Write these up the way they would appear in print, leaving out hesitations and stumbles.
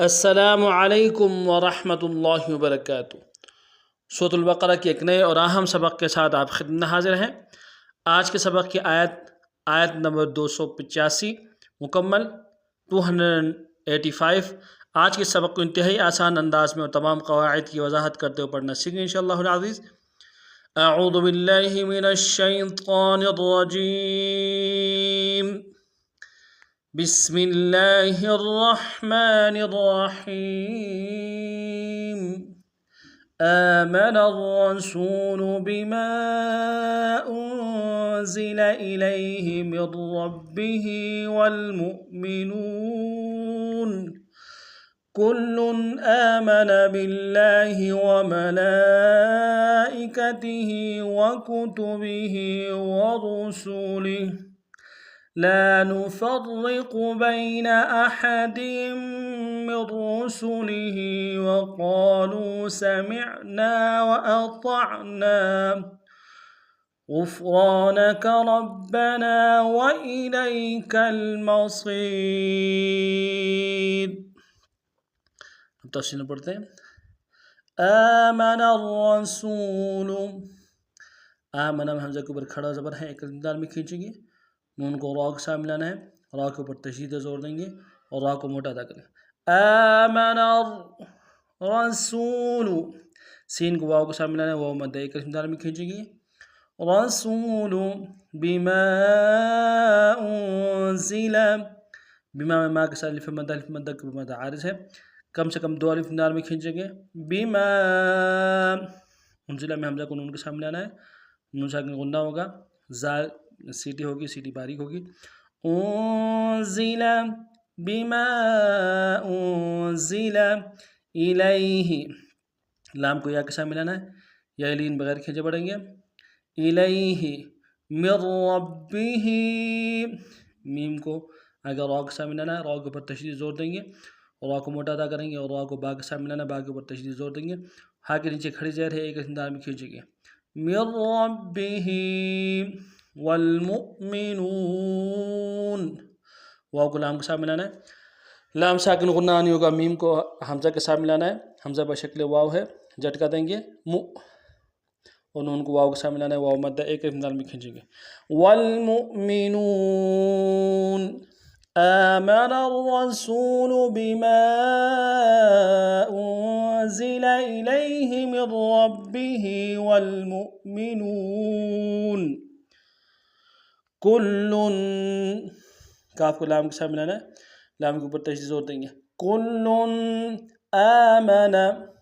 السلام علیکم ورحمۃ اللہ وبرکاتہ۔ سورۃ البقرہ کے ایک نئے اور اہم سبق کے ساتھ آپ خدمت میں حاضر ہیں۔ آج کے سبق کی آیت نمبر 285 مکمل 285۔ آج کے سبق کو انتہائی آسان انداز میں اور تمام قواعد کی وضاحت کرتے ہوئے پڑھنا سیکھیں انشاءاللہ العزیز۔ اعوذ باللہ من الشیطان الرجیم، بسم اللہ الرحمن الرحیم۔ آمن الرسول بما انزل الیہ من ربہ والمؤمنون كل آمن بالله وملائكته وكتبه ورسله لا نفرق بين أحد من رسله وقالوا سمعنا وأطعنا غفرانك ربنا وإليك المصير۔ اب تفصیل میں پڑھتے ہیں۔ آمن الرسول، آمن میں حمزہ کے اوپر کھڑا زبر ہے، ایک دال میں کھینچیں گے، نون کو را کے ساتھ ملانا ہے، را کے اوپر تشدید زور دیں گے اور را کو موٹا ادا کریں۔ آمن الرسول، سین کو واو کے ساتھ ملانا ہے، واو مد ایک دال میں کھینچیں گے، رسول بما انزل، بما میں ما کے ساتھ الف مد عارض ہے، کم سے کم دو الف دال میں کھینچیں گے۔ بما انزل میں حمزہ کو نون کے ساتھ ملانا ہے، نون ساکن غنہ ہوگا، زال سیٹی ہوگی، سیٹی باریک ہوگی۔ انزل بما انزل الیہ، لام کو یا کے ساتھ ملانا ہے، یا لین بغیر کھینچے پڑیں گے۔ الیہ من ربہ، میم کو اگر را کے ساتھ ملانا ہے، را کے اوپر تشدید زور دیں گے اور را کو موٹا ادا کریں گے، اور را کو با کے ساتھ ملانا ہے، با کے اوپر تشدید زور دیں گے، ہا کے نیچے کھڑی زیر ہے، ایک دال میں کھینچیں گے۔ من ربہ والمؤمنون، واو کو لام کے ساتھ ملانا ہے، لام ساکن غنہ آنی ہوگا، میم کو حمزہ کے ساتھ ملانا ہے، حمزہ بشکل واو ہے، جھٹکا دیں گے مو، اور نون کو واو کے ساتھ ملانا ہے، واو مدہ ایک دال میں کھینچیں گے۔ والمؤمنون، آمن الرسول بما انزل الیہ من ربہ والمؤمنون کل، کاف کو لام کے ساتھ ملانا ہے، لام کے اوپر تشدید زور دیں گے۔ کل آمن،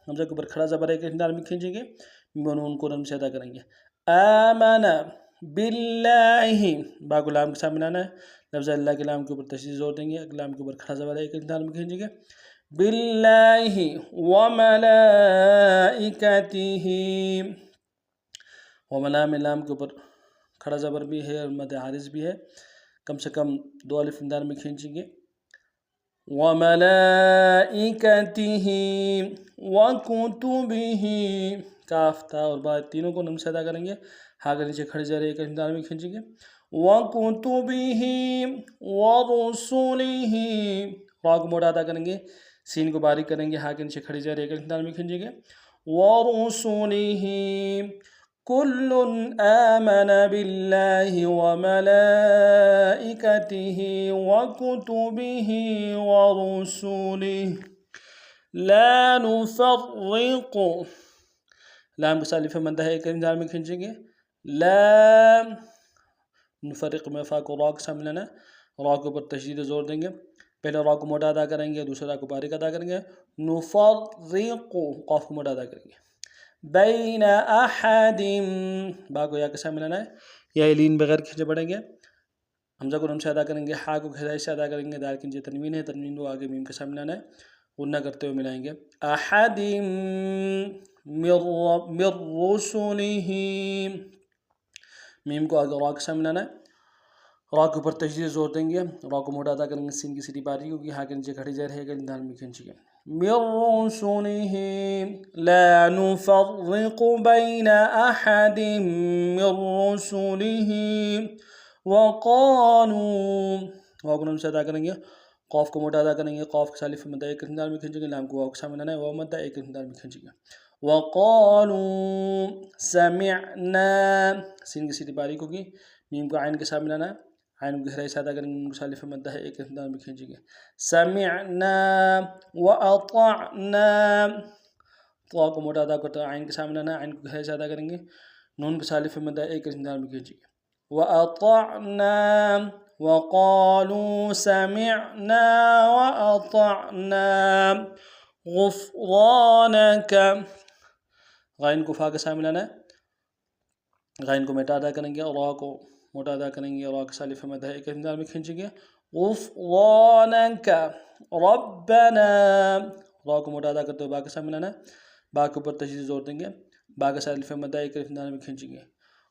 حمزہ کے اوپر کھڑا زبر ایک دال میں کھینچیں گے، نون کو نرم سے ادا کریں گے۔ آمن باللہ، با کو لام کے ساتھ ملانا ہے، لفظ اللہ کے لام کے اوپر تشدید زور دیں گے، لام کے اوپر کھڑا زبر ایک دال میں کھینچیں گے۔ باللہ وملائکتہ، وملا میں لام کے اوپر کھڑا زبر بھی ہے اور مد عارض بھی ہے، کم سے کم دو الف دال میں کھینچیں گے۔ وملائکتہ وکتبہ، کاف تا اور با تینوں کو نم سے ادا کریں گے، ہا کے نیچے کھڑی زیر ایک دال میں کھینچیں گے۔ وکتبہ ورسلہ، را کو موٹا ادا کریں گے، سین کو باریک کریں گے، ہا کے نیچے کھڑی زیر ایک دال میں کھینچیں گے۔ ورسلہ کل آمن باللہ وملائکتہ وکتبہ ورسلہ لا نفرق، لام کے ساتھ الف مدہ ہے، ایک دال میں کھینچیں گے، لا نفرق میں فا کو را کے ساتھ ملانا ہے، را کے اوپر تشدید زور دیں گے، پہلے را کو موٹا ادا کریں گے، دوسرے را کو باریک ادا کریں گے، نفرق، قاف کو موٹا ادا کریں گے۔ بین احد، با کو یا کے ساتھ ملانا ہے، یا لین بغیر کھینچے پڑیں گے، حمزہ کو نم سے ادا کریں گے، ہا کو کھڑائی سے ادا کریں گے، دال کے نیچے تنوین ہے، تنوین کو آگے میم کے ساتھ ملانا ہے، غنہ کرتے ہوئے ملائیں گے۔ احد من رسلہ، میم کو آگے را کے ساتھ ملانا ہے، را کے اوپر تشدید زور دیں گے، را کو موٹا ادا کریں گے، سین کی سیٹی باریک ہوگی، ہا کے نیچے کھڑی زیر ہے، دال میں کھینچیں گے۔ من رسله لا نفرق بين أحد من رسله وقالوا، واو کو نون سے ادا کریں گے، قاف کو موٹا ادا کریں گے، قاف کے سالف مدہ ایک اندار میں کھینچیں گے، لام کو واو کے سامنے لانا ہے، واو مدہ ایک اندار میں کھینچیں گے. وقالوا سمعنا، سین کی سیدھی باریک ہوگی، میم کو عین کے سامنے لانا ہے، عین کو گہرائی سے ادا کریں گے، ان کو سالف مدہ ہے ایک اندار میں کھینچیں گے. سمعنا واطعنا، طا کو موٹا ادا کرتے ہیں، عین کے سامنے لانا ہے، عین کو گہرائی سے ادا کریں گے، نون کے سالف مدہ ایک اندار میں کھینچیں گے. وأطعنا وقالوا سمعنا وأطعنا غفرانك، غائن کو فا کے سامنے لانا ہے، غائن کو میٹا ادا کریں گے، اور را کو موٹا ادا کریں گے، را کے سالف مدہ ایک اندار میں کھینچیں گے. غفرانك ربنا، را کو موٹا ادا کرتے ہوئے با کے سامنے لانا ہے، با کے اوپر تشدید زور دیں گے، با کے سالف مدہ ایک اندار میں کھینچیں گے.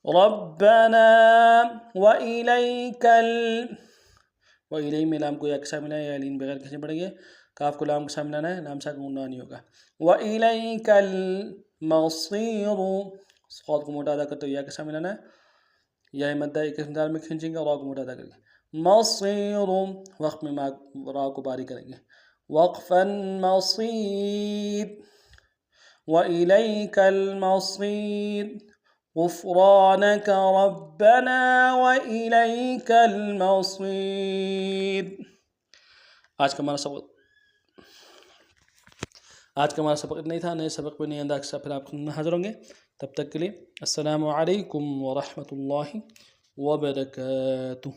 ربنا وإليك وإلي میں لام کو یا کے سامنے لانا ہے، یا لین بغیر کھینچنے پڑیں گے، کاف کو لام کے سامنے لانا ہے، لام ساکن غنہ نہیں ہوگا. وإليك المصير، صاد کو موٹا ادا کرتے ہوئے یا کے سامنے لانا ہے، یا مدہ ایک اندار میں کھینچیں گے، اور را کو موٹا ادا کریں گے. مصير، وقف میں را کو باریک کریں گے. وقفا مصير وإليك المصير غفرانك ربنا وإليك المصير. آج کا ہمارا سبق اتنا ہی تھا. نئے سبق میں نئے انداز کے ساتھ پھر آپ کو حاضر ہوں گے. تب تک کے لیے السلام علیکم ورحمۃ اللہ وبرکاتہ.